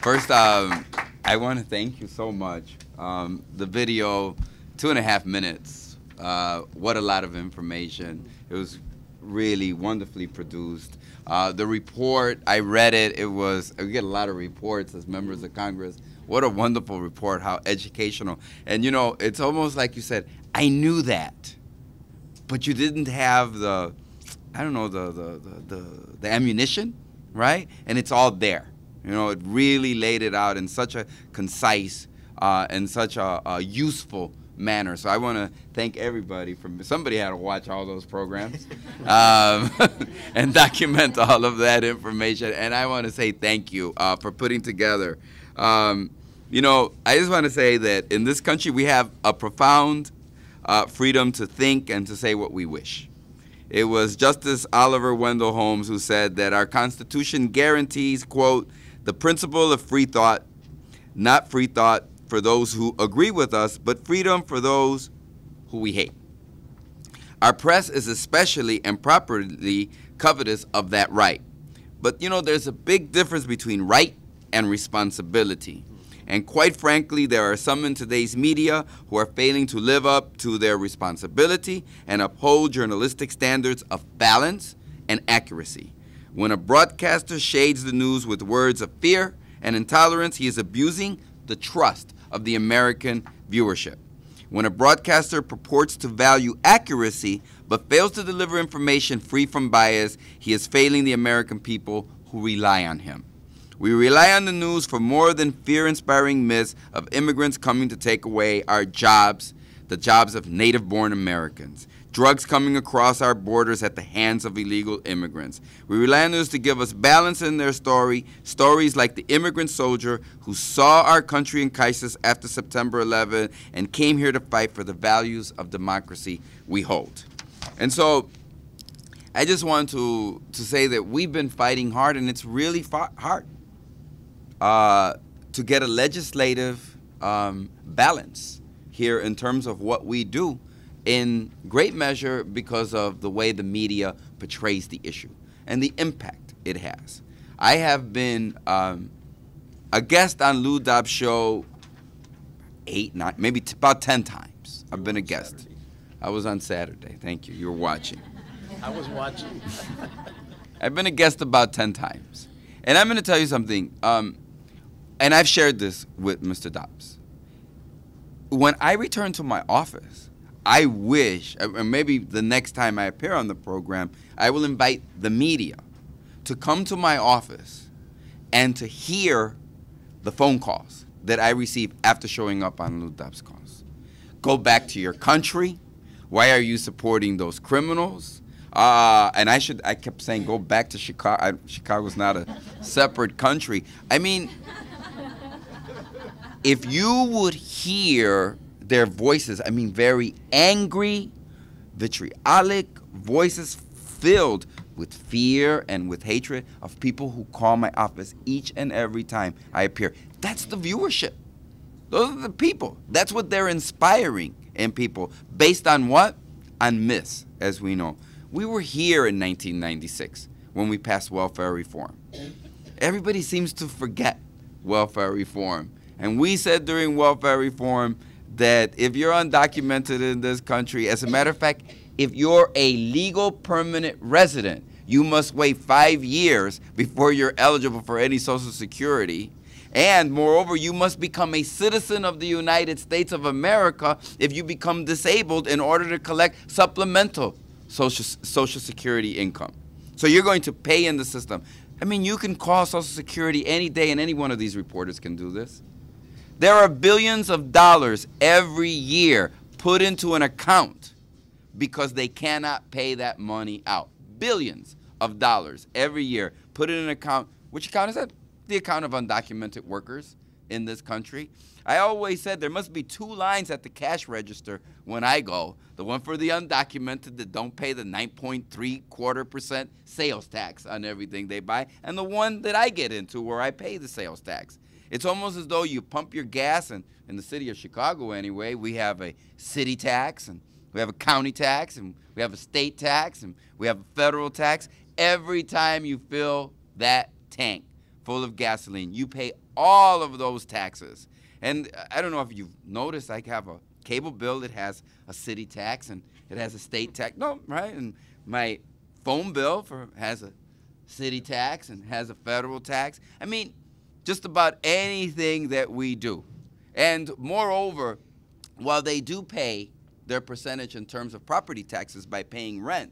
First, I want to thank you so much. The video, 2.5 minutes. What a lot of information. It was really wonderfully produced. The report, I read it. We get a lot of reports as members of Congress. What a wonderful report, how educational. And you know, it's almost like you said, I knew that, but you didn't have the, I don't know, the ammunition, right? And it's all there. You know, it really laid it out in such a concise and such a useful manner. So I want to thank everybody. Somebody had to watch all those programs and document all of that information. And I want to say thank you for putting together. You know, I just want to say that in this country we have a profound freedom to think and to say what we wish. It was Justice Oliver Wendell Holmes who said that our Constitution guarantees, quote, the principle of free thought, not free thought for those who agree with us, but freedom for those who we hate. Our press is especially and properly covetous of that right. But, you know, there's a big difference between right and responsibility. And quite frankly, there are some in today's media who are failing to live up to their responsibility and uphold journalistic standards of balance and accuracy. When a broadcaster shades the news with words of fear and intolerance, he is abusing the trust of the American viewership. When a broadcaster purports to value accuracy but fails to deliver information free from bias, he is failing the American people who rely on him. We rely on the news for more than fear-inspiring myths of immigrants coming to take away our jobs, the jobs of native-born Americans, drugs coming across our borders at the hands of illegal immigrants. We rely on news to give us balance in their stories like the immigrant soldier who saw our country in crisis after September 11 and came here to fight for the values of democracy we hold. And so I just want to say that we've been fighting hard, and it's really hard to get a legislative balance here in terms of what we do, in great measure because of the way the media portrays the issue and the impact it has. I have been a guest on Lou Dobbs' show 8, 9, maybe about 10 times. I've been a guest. Saturday. I was on Saturday. Thank you. You were watching. I was watching. I've been a guest about 10 times. And I'm going to tell you something, and I've shared this with Mr. Dobbs. When I return to my office, I wish, and maybe the next time I appear on the program, I will invite the media to come to my office and to hear the phone calls that I receive after showing up on Lou Dobbs' calls. Go back to your country. Why are you supporting those criminals? And I kept saying, go back to Chicago. Chicago's not a separate country. I mean, if you would hear their voices, I mean, very angry, vitriolic voices filled with fear and with hatred of people who call my office each and every time I appear. That's the viewership. Those are the people. That's what they're inspiring in people. Based on what? On myths, as we know. We were here in 1996 when we passed welfare reform. Everybody seems to forget welfare reform. And we said during welfare reform that if you're undocumented in this country, as a matter of fact, if you're a legal permanent resident, you must wait 5 years before you're eligible for any Social Security. And moreover, you must become a citizen of the United States of America if you become disabled in order to collect supplemental Social Security income. So you're going to pay in the system. I mean, you can call Social Security any day, and any one of these reporters can do this. There are billions of dollars every year put into an account because they cannot pay that money out. Billions of dollars every year put in an account. Which account is that? The account of undocumented workers in this country. I always said there must be 2 lines at the cash register when I go. The one for the undocumented that don't pay the 9.75% sales tax on everything they buy, and the one that I get into where I pay the sales tax. It's almost as though you pump your gas, and in the city of Chicago anyway, we have a city tax, and we have a county tax, and we have a state tax, and we have a federal tax. Every time you fill that tank full of gasoline, you pay all of those taxes. And I don't know if you've noticed, I have a cable bill that has a city tax and it has a state tax. No, right? And my phone bill has a city tax and has a federal tax. I mean, just about anything that we do. And moreover, while they do pay their percentage in terms of property taxes by paying rent,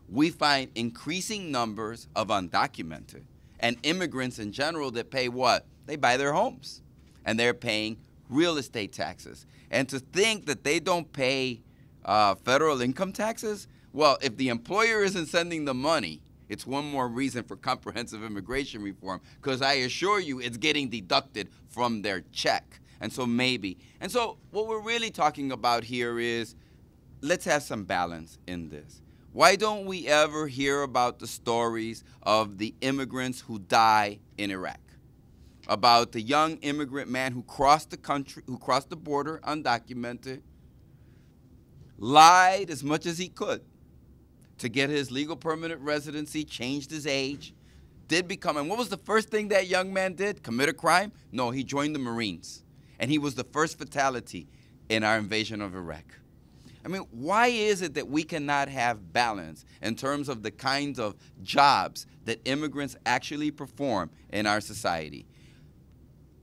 we find increasing numbers of undocumented and immigrants in general that pay what? They buy their homes, and they're paying real estate taxes. And to think that they don't pay federal income taxes, well, if the employer isn't sending the money, it's one more reason for comprehensive immigration reform, because I assure you it's getting deducted from their check. And so maybe. And so what we're really talking about here is, let's have some balance in this. Why don't we ever hear about the stories of the immigrants who die in Iraq? About the young immigrant man who crossed the country, who crossed the border undocumented, lied as much as he could to get his legal permanent residency, changed his age, did become, and what was the first thing that young man did? Commit a crime? No, he joined the Marines. And he was the first fatality in our invasion of Iraq. I mean, why is it that we cannot have balance in terms of the kinds of jobs that immigrants actually perform in our society?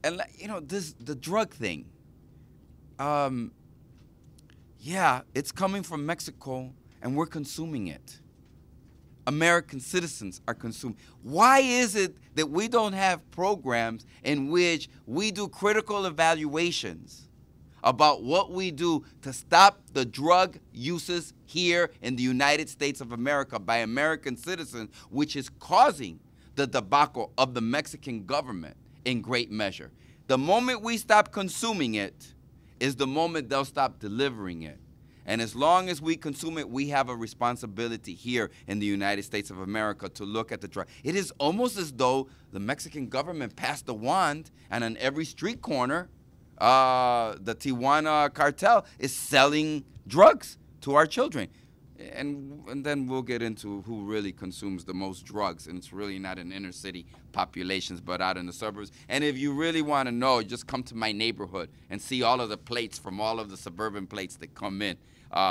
And, you know, the drug thing, yeah, it's coming from Mexico, and we're consuming it. American citizens are consuming. Why is it that we don't have programs in which we do critical evaluations about what we do to stop the drug uses here in the United States of America by American citizens, which is causing the debacle of the Mexican government in great measure? The moment we stop consuming it is the moment they'll stop delivering it. And as long as we consume it, we have a responsibility here in the United States of America to look at the drug. It is almost as though the Mexican government passed a wand, and on every street corner, the Tijuana cartel is selling drugs to our children. And then we'll get into who really consumes the most drugs, and it's really not in inner city populations, but out in the suburbs. And if you really want to know, just come to my neighborhood and see all of the plates from all of the suburban plates that come in,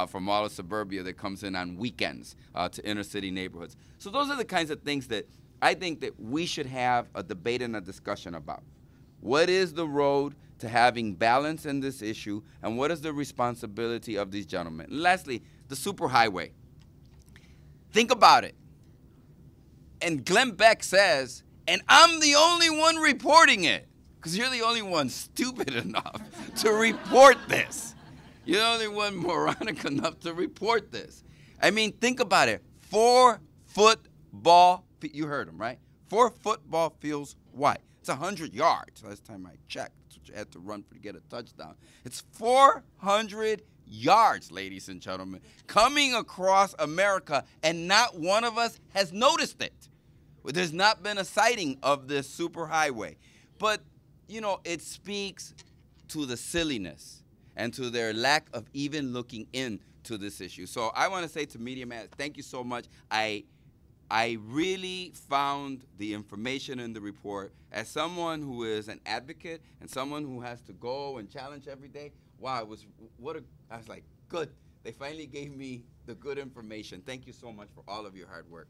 from all of suburbia that comes in on weekends to inner city neighborhoods. So those are the kinds of things that I think that we should have a debate and a discussion about. What is the road to having balance in this issue, and what is the responsibility of these gentlemen? And lastly, the superhighway. Think about it. And Glenn Beck says, and I'm the only one reporting it, because you're the only one stupid enough to report this. You're the only one moronic enough to report this. I mean, think about it. 4 football, you heard him, right? 4 football fields wide. It's 100 yards. Last time I checked, that's what you had to run to get a touchdown. It's 400 yards, ladies and gentlemen, coming across America, and not one of us has noticed it. There's not been a sighting of this superhighway. But, you know, it speaks to the silliness and to their lack of even looking into this issue. So I want to say to Media Man, thank you so much. I really found the information in the report, as someone who is an advocate and someone who has to go and challenge every day. Wow, I was like, good. They finally gave me the good information. Thank you so much for all of your hard work.